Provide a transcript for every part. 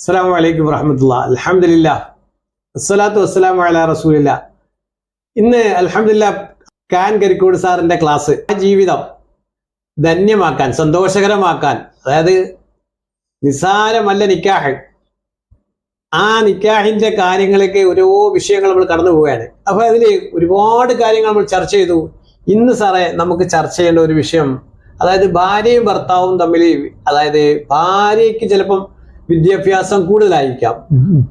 അസ്സലാമു അലൈക്കും വറഹ്മത്തുള്ളാഹി. അൽഹംദുലില്ലാ വസ്സലാത്തു വസ്സലാമു അലാ റസൂലില്ലാ. ഇന്ന് അൽഹംദുലില്ലാ ഖാൻ കരിക്കോട് സാറിന്റെ ക്ലാസ് ജീവിതം ധന്യമാക്കാൻ, സന്തോഷകരമാക്കാൻ, അതായത് നിസാരമല്ല നിക്കാഹ്, ആ നിക്കാഹിന്റെ കാര്യങ്ങളൊക്കെ ഓരോ വിഷയങ്ങൾ നമ്മൾ കടന്നു പോവുകയാണ്. അപ്പൊ അതിൽ ഒരുപാട് കാര്യങ്ങൾ നമ്മൾ ചർച്ച ചെയ്തു. ഇന്ന് സാറേ നമുക്ക് ചർച്ച ചെയ്യേണ്ട ഒരു വിഷയം, അതായത് ഭാര്യയും ഭർത്താവും തമ്മിൽ, അതായത് ഭാര്യയ്ക്ക് ചിലപ്പം വിദ്യാഭ്യാസം കൂടുതലായിരിക്കാം,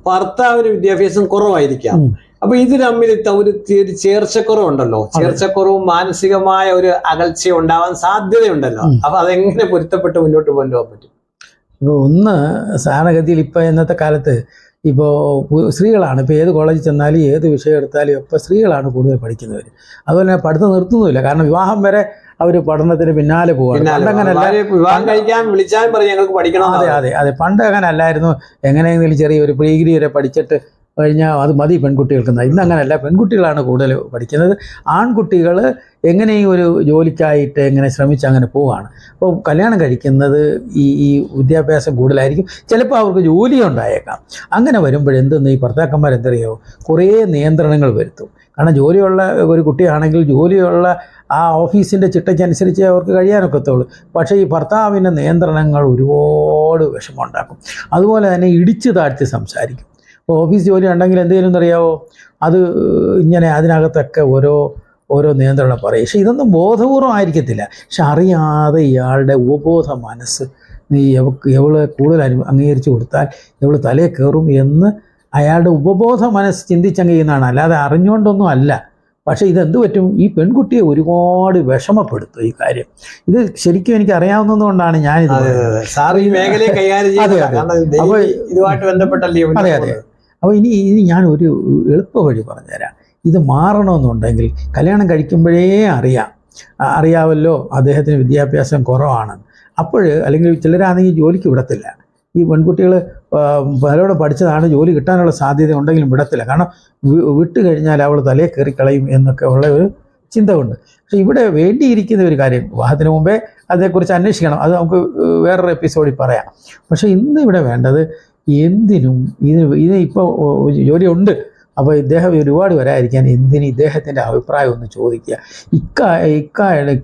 ഭർത്താവിന് വിദ്യാഭ്യാസം കുറവായിരിക്കാം. അപ്പൊ ഇത് തമ്മിൽ ഒരു ചേർച്ചക്കുറവുണ്ടല്ലോ, ചേർച്ചക്കുറവും മാനസികമായ ഒരു അകൽച്ച ഉണ്ടാവാൻ സാധ്യതയുണ്ടല്ലോ. അപ്പൊ അതെങ്ങനെ പൊരുത്തപ്പെട്ട് മുന്നോട്ട് കൊണ്ടുപോകാൻ പറ്റും? ഒന്ന് സാധാരണഗതിയിൽ ഇപ്പൊ ഇന്നത്തെ കാലത്ത് ഇപ്പോൾ സ്ത്രീകളാണ്, ഇപ്പോൾ ഏത് കോളേജിൽ ചെന്നാലും ഏത് വിഷയം എടുത്താലും ഇപ്പോൾ സ്ത്രീകളാണ് കൂടുതൽ പഠിക്കുന്നവർ. അതുപോലെ തന്നെ പഠിത്തം നിർത്തുന്നില്ല, കാരണം വിവാഹം വരെ അവർ പഠനത്തിന് പിന്നാലെ പോകാൻ. അതെ, പണ്ട് അങ്ങനെ അല്ലായിരുന്നു. എങ്ങനെയെങ്കിലും ചെറിയൊരു ഡിഗ്രി വരെ പഠിച്ചിട്ട് കഴിഞ്ഞാൽ അത് മതി പെൺകുട്ടികൾക്ക്. ഇന്ന് അങ്ങനെയല്ല, പെൺകുട്ടികളാണ് കൂടുതൽ പഠിക്കുന്നത്. ആൺകുട്ടികൾ എങ്ങനെയും ഒരു ജോലിക്കായിട്ട് എങ്ങനെ ശ്രമിച്ച് അങ്ങനെ പോവുകയാണ്. അപ്പോൾ കല്യാണം കഴിക്കുന്നത് ഈ വിദ്യാഭ്യാസം കൂടുതലായിരിക്കും, ചിലപ്പോൾ അവർക്ക് ജോലി ഉണ്ടായേക്കാം. അങ്ങനെ വരുമ്പോഴെന്തെന്ന് ഈ ഭർത്താക്കന്മാർ എന്തറിയോ, കുറേ നിയന്ത്രണങ്ങൾ വരുത്തും. കാരണം ജോലിയുള്ള ഒരു കുട്ടിയാണെങ്കിൽ ജോലിയുള്ള ആ ഓഫീസിൻ്റെ ചിട്ടയ്ക്കനുസരിച്ച് അവർക്ക് കഴിയാനൊക്കത്തുള്ളൂ. പക്ഷേ ഈ ഭർത്താവിൻ്റെ നിയന്ത്രണങ്ങൾ ഒരുപാട് വിഷമമുണ്ടാക്കും. അതുപോലെ തന്നെ ഇടിച്ചു താഴ്ത്തി സംസാരിക്കും. ഇപ്പോൾ ഓഫീസ് ജോലി ഉണ്ടെങ്കിൽ എന്തെങ്കിലും അറിയാവോ, അത് ഇങ്ങനെ അതിനകത്തൊക്കെ ഓരോ നിയന്ത്രണം പറയും. പക്ഷെ ഇതൊന്നും ബോധപൂർവം ആയിരിക്കത്തില്ല, പക്ഷെ അറിയാതെ ഇയാളുടെ ഉപബോധ മനസ്സ് എവളെ കൂടുതൽ അംഗീകരിച്ചു കൊടുത്താൽ എവള് തലേ കയറും എന്ന് അയാളുടെ ഉപബോധ മനസ്സ് ചിന്തിച്ചങ്ങ് ചെയ്യുന്നതാണ്, അല്ലാതെ അറിഞ്ഞുകൊണ്ടൊന്നും അല്ല. പക്ഷേ ഇതെന്ത് പറ്റും, ഈ പെൺകുട്ടിയെ ഒരുപാട് വിഷമപ്പെടുത്തും ഈ കാര്യം. ഇത് ശരിക്കും എനിക്ക് അറിയാവുന്നതുകൊണ്ടാണ് ഞാനിത്. അതെ. അപ്പോൾ ഇനി ഞാൻ ഒരു എളുപ്പ വഴി പറഞ്ഞുതരാം. ഇത് മാറണമെന്നുണ്ടെങ്കിൽ കല്യാണം കഴിക്കുമ്പോഴേ അറിയാമല്ലോ അദ്ദേഹത്തിന് വിദ്യാഭ്യാസം കുറവാണ്. അല്ലെങ്കിൽ ചിലരാണെങ്കിൽ ജോലിക്ക് വിടത്തില്ല. ഈ പെൺകുട്ടികൾ പലരോടും പഠിച്ചതാണ്, ജോലി കിട്ടാനുള്ള സാധ്യത ഉണ്ടെങ്കിലും വിടത്തില്ല. കാരണം വിട്ട് കഴിഞ്ഞാൽ അവൾ തലേ കയറിക്കളയും എന്നൊക്കെ ഉള്ള ഒരു ചിന്ത കൊണ്ട്. പക്ഷെ ഇവിടെ വേണ്ടിയിരിക്കുന്ന ഒരു കാര്യം, വിവാഹത്തിന് മുമ്പേ അതേക്കുറിച്ച് അന്വേഷിക്കണം, അത് നമുക്ക് വേറൊരു എപ്പിസോഡിൽ പറയാം. പക്ഷേ ഇന്ന് ഇവിടെ വേണ്ടത്, എന്തിനും ഇത് ഇപ്പോൾ ജോലിയുണ്ട്, അപ്പോൾ ഇദ്ദേഹം ഒരുപാട് വരാതിരിക്കാൻ എന്തിനും ഇദ്ദേഹത്തിൻ്റെ അഭിപ്രായം ഒന്ന് ചോദിക്കുക. ഇക്കയുടെ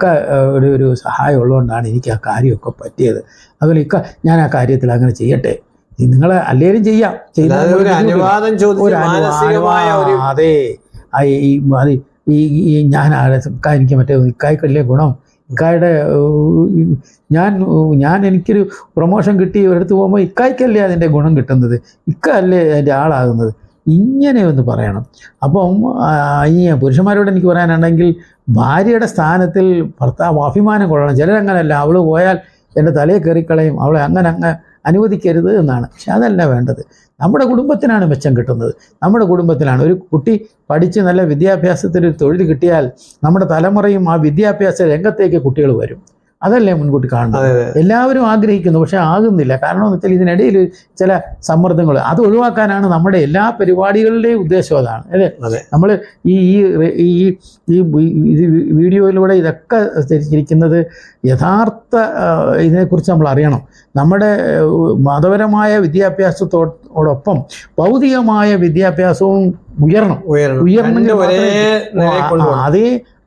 ഒരു സഹായം ഉള്ളതുകൊണ്ടാണ് എനിക്ക് ആ കാര്യമൊക്കെ പറ്റിയത്. അതുപോലെ ഞാൻ ആ കാര്യത്തിൽ അങ്ങനെ ചെയ്യട്ടെ, നിങ്ങൾ അല്ലേലും ചെയ്യാം. അതെ, ഞാൻ എനിക്ക് മറ്റേ ഇക്കായ്ക്കല്ലേ ഗുണം, ഇക്കായുടെ ഞാൻ എനിക്കൊരു പ്രൊമോഷൻ കിട്ടി എടുത്ത് പോകുമ്പോൾ ഇക്കായ്ക്കല്ലേ അതിൻ്റെ ഗുണം കിട്ടുന്നത്, ഇക്ക അല്ലേ അതിൻ്റെ ആളാകുന്നത്, ഇങ്ങനെ ഒന്ന് പറയണം. അപ്പം ഈ പുരുഷന്മാരോട് എനിക്ക് പറയാനുണ്ടെങ്കിൽ, ഭാര്യയുടെ സ്ഥാനത്തിൽ ഭർത്താവ് അഭിമാനം കൊള്ളണം. ചിലരങ്ങനല്ല, അവൾ പോയാൽ എൻ്റെ തലയിൽ കയറിക്കളയും, അവളെ അങ്ങ് അനുവദിക്കരുത് എന്നാണ്. പക്ഷെ അതല്ല വേണ്ടത്. നമ്മുടെ കുടുംബത്തിനാണ് മെച്ചം കിട്ടുന്നത്. നമ്മുടെ കുടുംബത്തിലാണ് ഒരു കുട്ടി പഠിച്ച് നല്ല വിദ്യാഭ്യാസത്തിൽ ഒരു തൊഴിൽ കിട്ടിയാൽ നമ്മുടെ തലമുറയും ആ വിദ്യാഭ്യാസ രംഗത്തേക്ക് കുട്ടികൾ വരും. അതല്ലേ മുൻകൂട്ടി കാണുന്നത്. എല്ലാവരും ആഗ്രഹിക്കുന്നു, പക്ഷെ ആകുന്നില്ല. കാരണം എന്ന് വെച്ചാൽ ഇതിനിടയിൽ ചില സമ്മർദ്ദങ്ങൾ, അത് ഒഴിവാക്കാനാണ് നമ്മുടെ എല്ലാ പരിപാടികളുടെയും ഉദ്ദേശം. അതാണ് അല്ലേ നമ്മൾ ഈ വീഡിയോയിലൂടെ ഇതൊക്കെ ധരിച്ചിരിക്കുന്നത്. യഥാർത്ഥ ഇതിനെക്കുറിച്ച് നമ്മൾ അറിയണം. നമ്മുടെ മതപരമായ വിദ്യാഭ്യാസത്തോടൊപ്പം ഭൗതികമായ വിദ്യാഭ്യാസവും ഉയർന്നെങ്കിൽ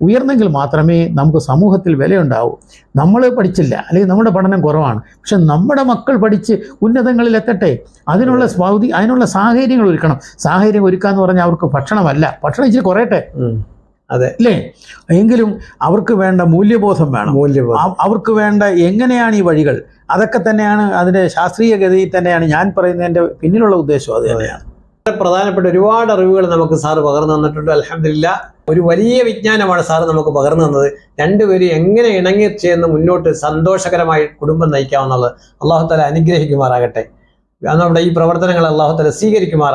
ഉയർന്നെങ്കിൽ മാത്രമേ നമുക്ക് സമൂഹത്തിൽ വിലയുണ്ടാവൂ. നമ്മൾ പഠിച്ചില്ല, അല്ലെങ്കിൽ നമ്മുടെ പഠനം കുറവാണ്, പക്ഷെ നമ്മുടെ മക്കൾ പഠിച്ച് ഉന്നതങ്ങളിൽ എത്തട്ടെ. അതിനുള്ള സാഹചര്യങ്ങൾ ഒരുക്കണം. സാഹചര്യം ഒരുക്കാന്ന് പറഞ്ഞാൽ അവർക്ക് ഭക്ഷണമല്ല, ഭക്ഷണം ഇച്ചിരി കുറയട്ടെ, അതെ അല്ലേ, എങ്കിലും അവർക്ക് വേണ്ട മൂല്യബോധം വേണം. അവർക്ക് വേണ്ട എങ്ങനെയാണ് ഈ വഴികൾ, അതൊക്കെ തന്നെയാണ് അതിൻ്റെ ശാസ്ത്രീയ ഗതിയിൽ തന്നെയാണ് ഞാൻ പറയുന്നതിൻ്റെ പിന്നിലുള്ള ഉദ്ദേശം. അത് തന്നെയാണ്. പ്രധാനപ്പെട്ട ഒരുപാട് അറിവുകൾ നമുക്ക് സാറ് പകർന്നു തന്നിട്ടുണ്ട്. അൽഹംദുലില്ലാ, ഒരു വലിയ വിജ്ഞാനമാണ് സാറ് നമുക്ക് പകർന്നു തന്നത്. രണ്ടുപേരും എങ്ങനെ ഇണങ്ങി ചേർന്ന് മുന്നോട്ട് സന്തോഷകരമായി കുടുംബം നയിക്കാവുന്നത് അല്ലാഹു തആല അനുഗ്രഹിക്കുമാറാകട്ടെ. നമ്മുടെ ഈ പ്രവർത്തനങ്ങൾ അല്ലാഹു തആല സ്വീകരിക്കുമാറാകട്ടെ.